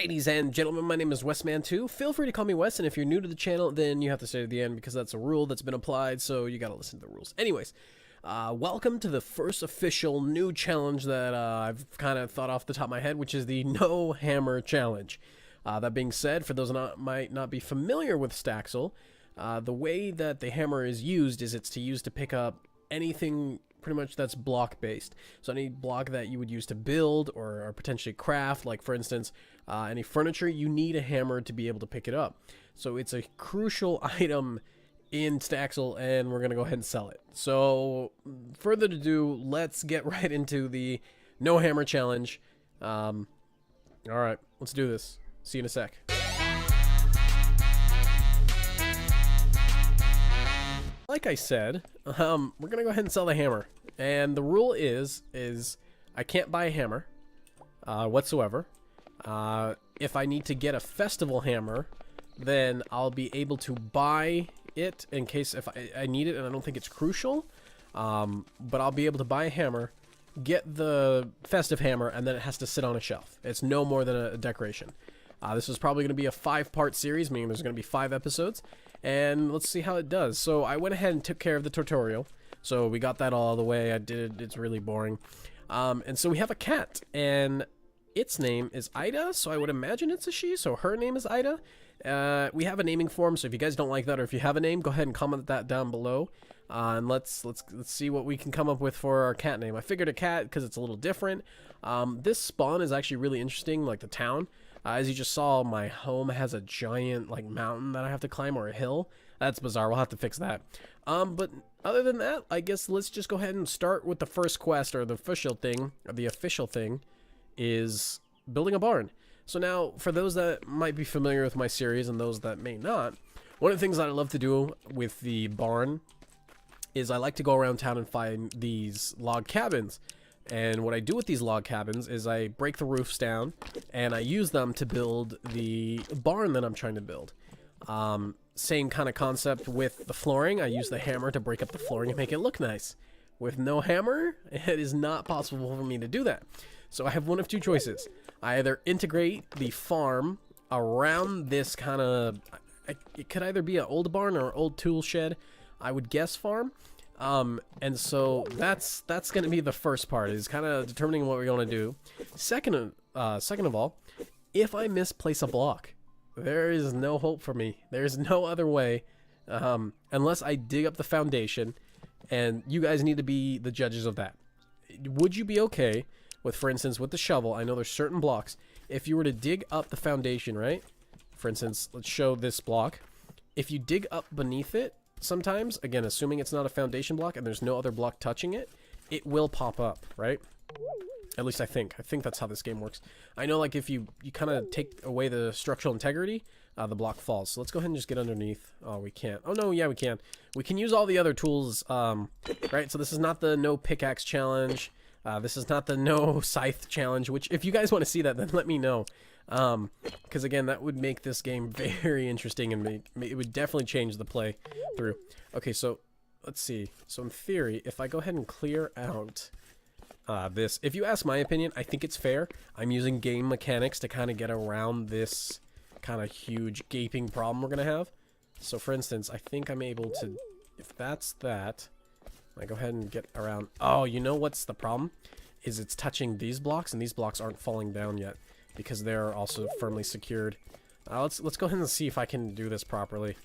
Ladies and gentlemen, my name is Wesman2. Feel free to call me Wes, and if you're new to the channel, then you have to stay to the end because that's a rule that's been applied, so you gotta listen to the rules. Anyways, welcome to the first official new challenge that I've kind of thought off the top of my head, which is the No Hammer Challenge. That being said, for those that might not be familiar with Staxel, the way that the hammer is used is it's to pick up anything pretty much that's block based. So any block that you would use to build or potentially craft, like for instance any furniture, you need a hammer to be able to pick it up. So it's a crucial item in Staxel, and we're gonna go ahead and sell it. So further ado, let's get right into the No Hammer Challenge. All right, let's do this. See you in a sec. Like I said, we're gonna go ahead and sell the hammer, and the rule is I can't buy a hammer whatsoever. If I need to get a festival hammer, then I'll be able to buy it in case if I need it, and I don't think it's crucial. But I'll be able to buy a hammer, get the festive hammer, and then it has to sit on a shelf. It's no more than a decoration. This is probably going to be a 5-part series, meaning there's going to be 5 episodes, and let's see how it does. So I went ahead and took care of the tutorial, so we got that all the way. I did it. It's really boring. And so we have a cat, and its name is Ida, so I would imagine it's a she, so her name is Ida. We have a naming form, so if you guys don't like that, or if you have a name, go ahead and comment that down below. And let's see what we can come up with for our cat name. I figured a cat because it's a little different. This spawn is actually really interesting, like the town. As you just saw, my home has a giant like mountain that I have to climb, or a hill. That's bizarre. We'll have to fix that. But other than that, I guess let's just go ahead and start with the first quest, or the official thing. The official thing is building a barn. So now, for those that might be familiar with my series and those that may not, one of the things that I love to do with the barn is I like to go around town and find these log cabins. And what I do with these log cabins is I break the roofs down and I use them to build the barn that I'm trying to build. Same kind of concept with the flooring. I use the hammer to break up the flooring and make it look nice. With no hammer, it is not possible for me to do that. So I have one of two choices. I either integrate the farm around this kind of... It could either be an old barn or an old tool shed, I would guess farm. And so that's going to be the first part, is kind of determining what we're going to do. Second of all, if I misplace a block, there is no hope for me. There's no other way, unless I dig up the foundation, and you guys need to be the judges of that. Would you be okay with, for instance, with the shovel, I know there's certain blocks, if you were to dig up the foundation, right? For instance, let's show this block. If you dig up beneath it, sometimes, again, assuming it's not a foundation block and there's no other block touching it, it will pop up, right? At least I think that's how this game works. I know, like, if you kind of take away the structural integrity, the block falls. So let's go ahead and just get underneath. Oh, we can't. Oh, no, yeah, we can. We can use all the other tools, right? So this is not the no pickaxe challenge. This is not the no scythe challenge, which if you guys want to see that, then let me know. Because again, that would make this game very interesting, and it would definitely change the play through. Okay, so let's see. So in theory, if I go ahead and clear out this, if you ask my opinion, I think it's fair. I'm using game mechanics to kind of get around this kind of huge gaping problem we're gonna have. So for instance, I think I'm able to, if that's that, I go ahead and get around. Oh, you know what's the problem? Is it's touching these blocks, and these blocks aren't falling down yet because they're also firmly secured. Let's go ahead and see if I can do this properly.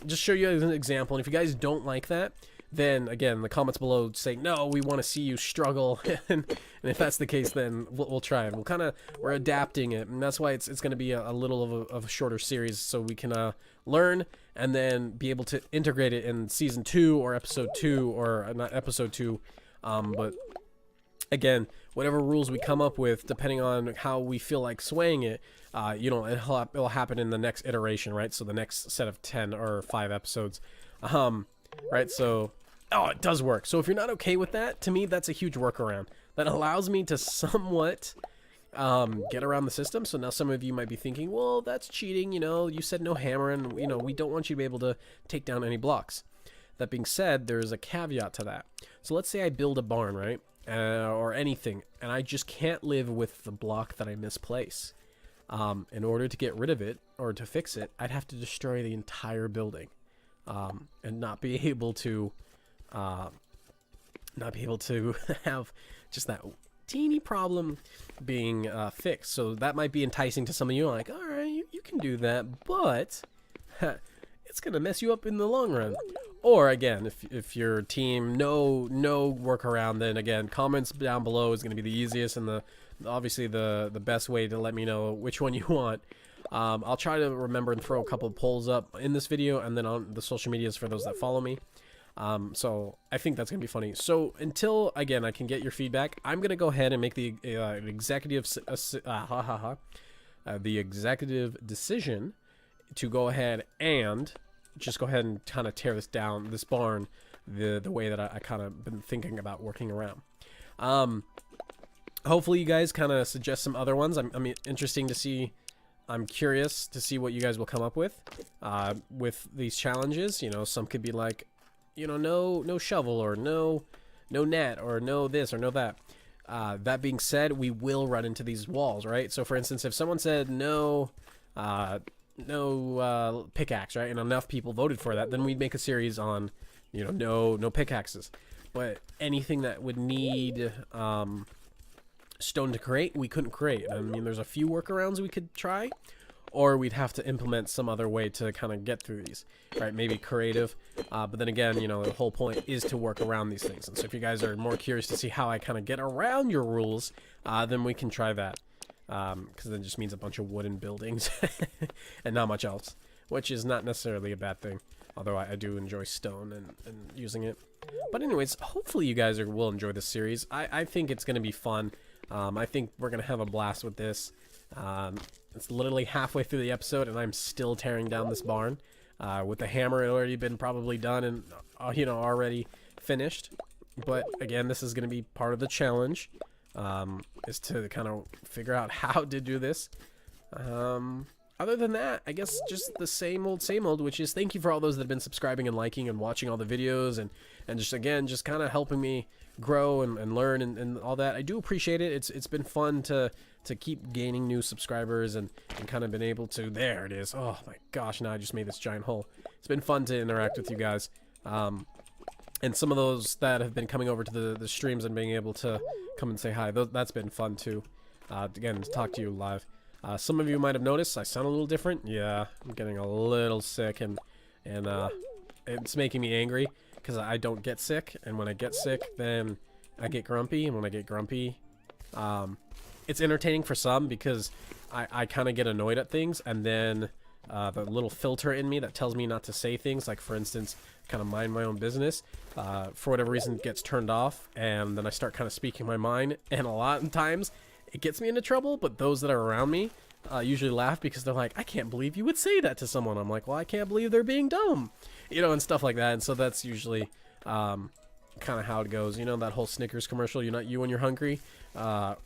Just show you an example, and if you guys don't like that, then again, the comments below say no, we want to see you struggle, and if that's the case, then we'll try it. We're adapting it, and that's why it's going to be a little of a shorter series, so we can learn and then be able to integrate it in season 2 or episode 2, or not episode 2, but again, whatever rules we come up with, depending on how we feel like swaying it, you know, it'll happen in the next iteration, right? So the next set of 10 or 5 episodes, right? So, oh, it does work. So if you're not okay with that, to me, that's a huge workaround that allows me to somewhat get around the system. So now some of you might be thinking, well, that's cheating. You know, you said no hammer, and you know, we don't want you to be able to take down any blocks. That being said, there's a caveat to that. So let's say I build a barn, right? Or anything, and I just can't live with the block that I misplace. In order to get rid of it or to fix it, I'd have to destroy the entire building, and not be able to have just that teeny problem being fixed. So that might be enticing to some of you, like, all right, you can do that, but it's gonna mess you up in the long run. Or again, if your team no workaround, then again, comments down below is gonna be the easiest and obviously the best way to let me know which one you want. I'll try to remember and throw a couple of polls up in this video and then on the social medias for those that follow me. So I think that's gonna be funny. So until again I can get your feedback, I'm gonna go ahead and make the executive decision to go ahead and just go ahead and kind of tear this barn the way that I kind of been thinking about working around. Hopefully you guys kind of suggest some other ones. I'm interesting to see. I'm curious to see what you guys will come up with these challenges. You know, some could be like, you know, no shovel, or no net, or no this or no that. That being said, we will run into these walls, right? So for instance, if someone said no pickaxe, right, and enough people voted for that, then we'd make a series on, you know, no pickaxes. But anything that would need stone to create, we couldn't create. I mean, there's a few workarounds we could try, or we'd have to implement some other way to kind of get through these, right? Maybe creative, but then again, you know, the whole point is to work around these things. And so if you guys are more curious to see how I kind of get around your rules, then we can try that, because then it just means a bunch of wooden buildings and not much else, which is not necessarily a bad thing, although I do enjoy stone and using it. But anyways, hopefully you guys will enjoy this series. I think it's going to be fun. I think we're going to have a blast with this. It's literally halfway through the episode and I'm still tearing down this barn. With the hammer, it already been probably done and, you know, already finished. But again, this is going to be part of the challenge, is to kind of figure out how to do this. Other than that, I guess just the same old, which is thank you for all those that have been subscribing and liking and watching all the videos and just, again, just kind of helping me grow and learn and all that. I do appreciate it. It's been fun to keep gaining new subscribers and kind of been able to, there it is. Oh my gosh, now I just made this giant hole. It's been fun to interact with you guys. And some of those that have been coming over to the streams and being able to come and say hi, that's been fun too. Again, to talk to you live. Some of you might have noticed I sound a little different. Yeah, I'm getting a little sick and it's making me angry because I don't get sick, and when I get sick, then I get grumpy, and when I get grumpy, it's entertaining for some because I kind of get annoyed at things, and then the little filter in me that tells me not to say things, like for instance, kind of mind my own business, for whatever reason gets turned off, and then I start kind of speaking my mind, and a lot of times it gets me into trouble, but those that are around me usually laugh because they're like, I can't believe you would say that to someone. I'm like, well, I can't believe they're being dumb, you know, and stuff like that. And so that's usually kind of how it goes. You know, that whole Snickers commercial, you're not you when you're hungry. I'm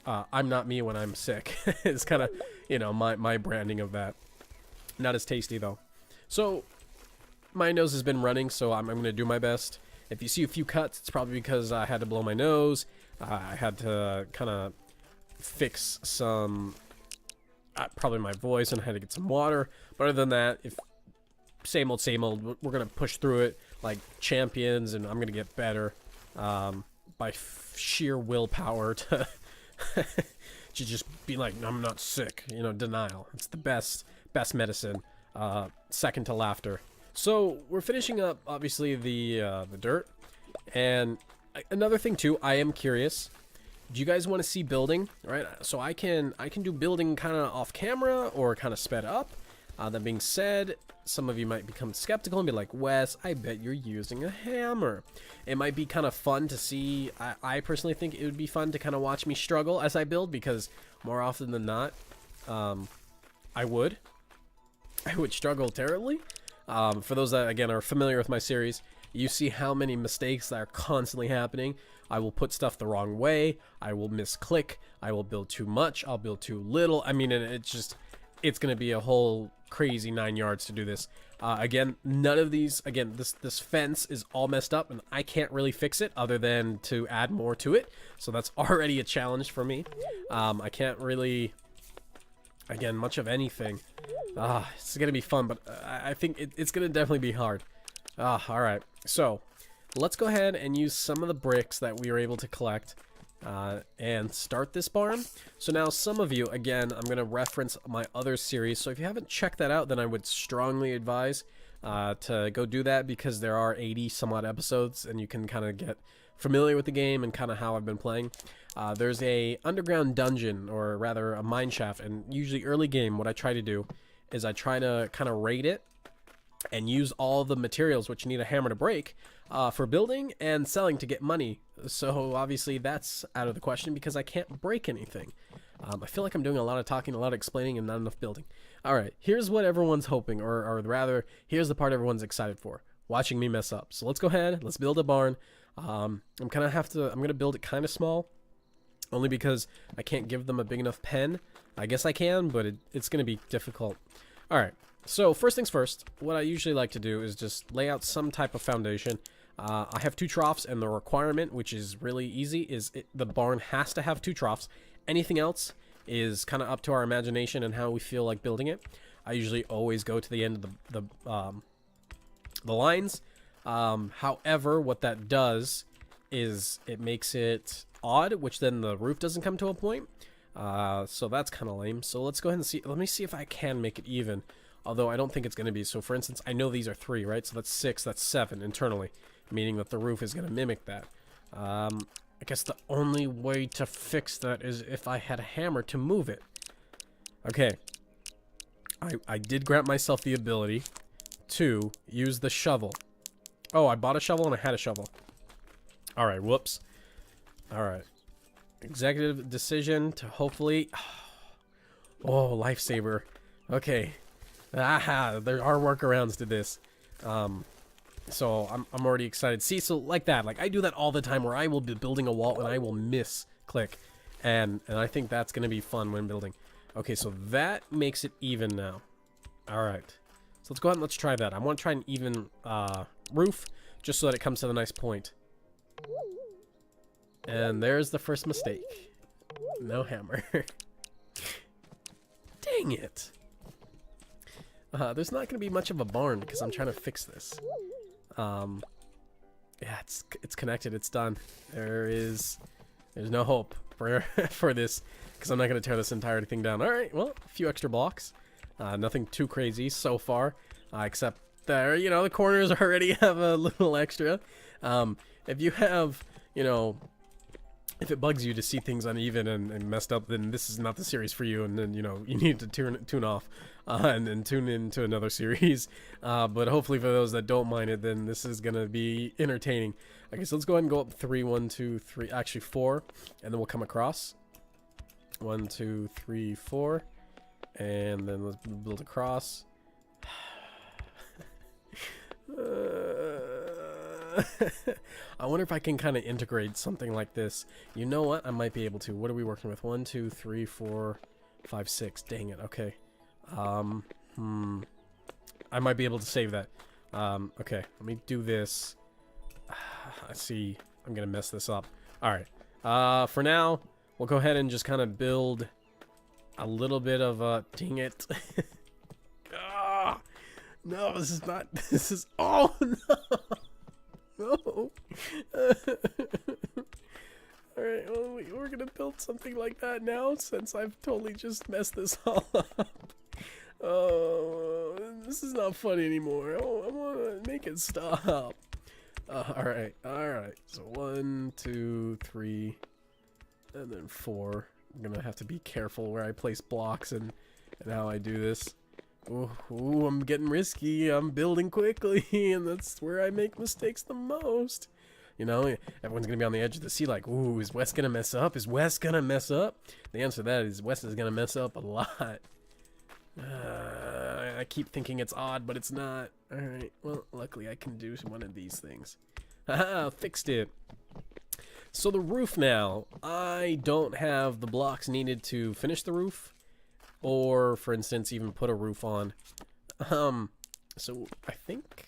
not me when I'm sick. It's kind of, you know, my branding of that. Not as tasty though. So my nose has been running, so I'm going to do my best. If you see a few cuts, it's probably because I had to blow my nose. I had to kind of fix some, probably my voice, and I had to get some water. But other than that, if same old, we're gonna push through it like champions, and I'm gonna get better by sheer willpower to to just be like, I'm not sick, you know, denial. It's the best medicine, second to laughter. So we're finishing up obviously the dirt, and another thing too, I am curious, do you guys want to see building? Right, so I can do building kind of off camera or kind of sped up. That being said, some of you might become skeptical and be like, Wes, I bet you're using a hammer. It might be kind of fun to see. I personally think it would be fun to kind of watch me struggle as I build, because more often than not, I would struggle terribly. For those that, again, are familiar with my series, you see how many mistakes that are constantly happening. I will put stuff the wrong way. I will misclick. I will build too much. I'll build too little. I mean, it's going to be a whole crazy 9 yards to do this. Again, none of these, again, this fence is all messed up, and I can't really fix it other than to add more to it. So that's already a challenge for me. I can't really again, much of anything. It's gonna be fun, but I think it's gonna definitely be hard. Alright. So, let's go ahead and use some of the bricks that we were able to collect and start this barn. So now some of you, again, I'm going to reference my other series, so if you haven't checked that out, then I would strongly advise to go do that, because there are 80 some odd episodes and you can kind of get familiar with the game and kind of how I've been playing. There's a underground dungeon, or rather a mine shaft, and usually early game what I try to do is I try to kind of raid it and use all the materials which you need a hammer to break for building and selling to get money. So obviously that's out of the question because I can't break anything. I feel like I'm doing a lot of talking, a lot of explaining, and not enough building. Alright, here's what everyone's hoping, or rather, here's the part everyone's excited for. Watching me mess up. So let's go ahead, let's build a barn. I'm gonna build it kind of small, only because I can't give them a big enough pen. I guess I can, but it's gonna be difficult. Alright. So first things first, what I usually like to do is just lay out some type of foundation. I have 2 troughs, and the requirement, which is really easy, is the barn has to have 2 troughs. Anything else is kind of up to our imagination and how we feel like building it. I usually always go to the end of the lines. However, what that does is it makes it odd, which then the roof doesn't come to a point. So that's kind of lame. So let's go ahead and see. Let me see if I can make it even. Although I don't think it's going to be. So for instance, I know these are 3, right? So that's 6, that's 7 internally, meaning that the roof is going to mimic that. I guess the only way to fix that is if I had a hammer to move it. Okay. I did grant myself the ability to use the shovel. Oh, I bought a shovel and I had a shovel. Alright, whoops. Alright. Executive decision to hopefully... Oh, lifesaver. Okay. Aha, there are workarounds to this. So I'm already excited. See, so like that, like I do that all the time where I will be building a wall and I will click, and I think that's gonna be fun when building. Okay, so that makes it even now. All right, so let's go ahead and let's try that. I want to try an even roof just so that it comes to the nice point. And there's the first mistake. No hammer. Dang it. There's not going to be much of a barn because I'm trying to fix this. Yeah, it's connected. It's done. There's no hope for this because I'm not going to tear this entire thing down. All right, well, a few extra blocks. Nothing too crazy so far, except there, you know, the corners already have a little extra. If you have, you know, if it bugs you to see things uneven and messed up, then this is not the series for you, and then, you know, you need to tune off and then tune into another series. But hopefully for those that don't mind it, then this is gonna be entertaining. Okay, so let's go ahead and go up 3, 1, 2, 3, actually 4, and then we'll come across 1, 2, 3, 4, and then let's build across. I wonder if I can kind of integrate something like this. You know what? I might be able to. What are we working with? 1, 2, 3, 4, 5, 6. Dang it. Okay. I might be able to save that. Okay. Let me do this. I see. I'm gonna mess this up. All right. For now, we'll go ahead and just kind of build a little bit of dang it. No, this is not. This is. Oh no. No. Alright, well, we're gonna build something like that now, since I've totally just messed this all up. Oh, this is not fun anymore. Oh, I wanna make it stop. Alright. So 1, 2, 3, and then 4. I'm gonna have to be careful where I place blocks and how I do this. Ooh, I'm getting risky. I'm building quickly, and that's where I make mistakes the most. You know, everyone's gonna be on the edge of the seat like, ooh, is Wes gonna mess up? Is Wes gonna mess up? The answer to that is Wes is gonna mess up a lot. I keep thinking it's odd, but it's not. Alright, well, luckily I can do one of these things. Haha, fixed it. So the roof now, I don't have the blocks needed to finish the roof, or for instance even put a roof on. So I think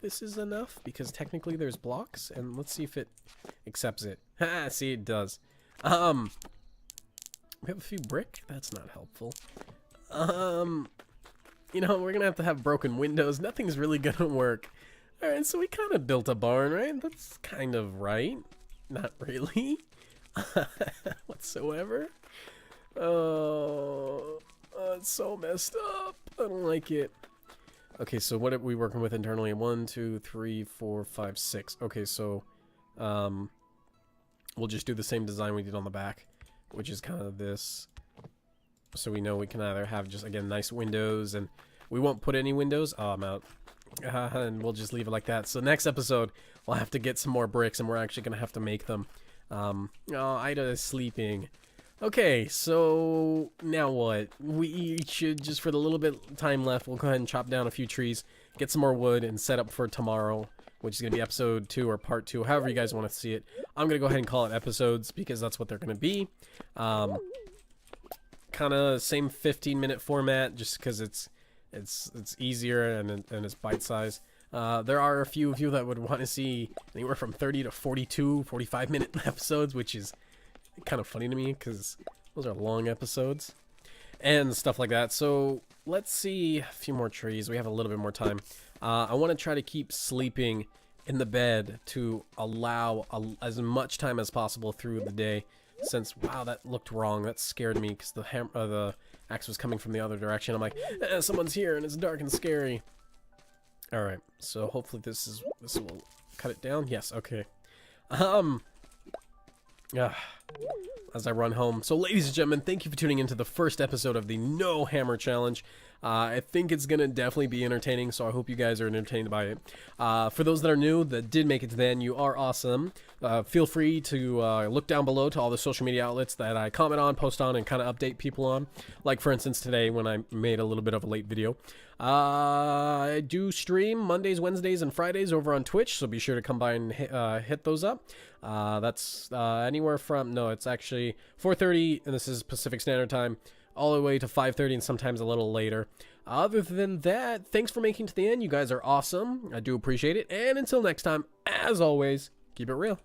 this is enough because technically there's blocks, and let's see if it accepts it. Ha, see, it does. We have a few brick? That's not helpful. You know, we're gonna have to have broken windows. Nothing's really gonna work. Alright, so we kind of built a barn, right? That's kind of right. Not really. Whatsoever. Oh, it's so messed up. I don't like it. Okay, so what are we working with internally? 1, 2, 3, 4, 5, 6. Okay, so we'll just do the same design we did on the back, which is kind of this. So we know we can either have just, again, nice windows, and we won't put any windows. Oh, I'm out. And we'll just leave it like that. So next episode, we'll have to get some more bricks, and we're actually going to have to make them. Oh, Ida is sleeping. Okay, so now what? We should, just for the little bit of time left, we'll go ahead and chop down a few trees, get some more wood, and set up for tomorrow, which is going to be episode 2 or part 2, however you guys want to see it. I'm going to go ahead and call it episodes because that's what they're going to be. Kind of same 15-minute format, just because it's easier and it's bite-sized. There are a few of you that would want to see anywhere from 30 to 42, 45-minute episodes, which is kind of funny to me because those are long episodes and stuff like that. So let's see a few more trees. We have a little bit more time. I want to try to keep sleeping in the bed to allow as much time as possible through the day. Since, wow, that looked wrong. That scared me because the axe was coming from the other direction. I'm like, someone's here and it's dark and scary. All right, so hopefully this will cut it down. Yes, okay. As I run home. So, ladies and gentlemen, thank you for tuning into the first episode of the No Hammer Challenge. I think it's going to definitely be entertaining, so I hope you guys are entertained by it. For those that are new, that did make it to the end, you are awesome. Feel free to look down below to all the social media outlets that I comment on, post on, and kind of update people on. Like, for instance, today when I made a little bit of a late video. I do stream Mondays, Wednesdays, and Fridays over on Twitch, so be sure to come by and hit those up. That's anywhere from, no, it's actually 4:30, and this is Pacific Standard Time, all the way to 5:30 and sometimes a little later. Other than that, thanks for making it to the end. You guys are awesome. I do appreciate it. And until next time, as always, keep it real.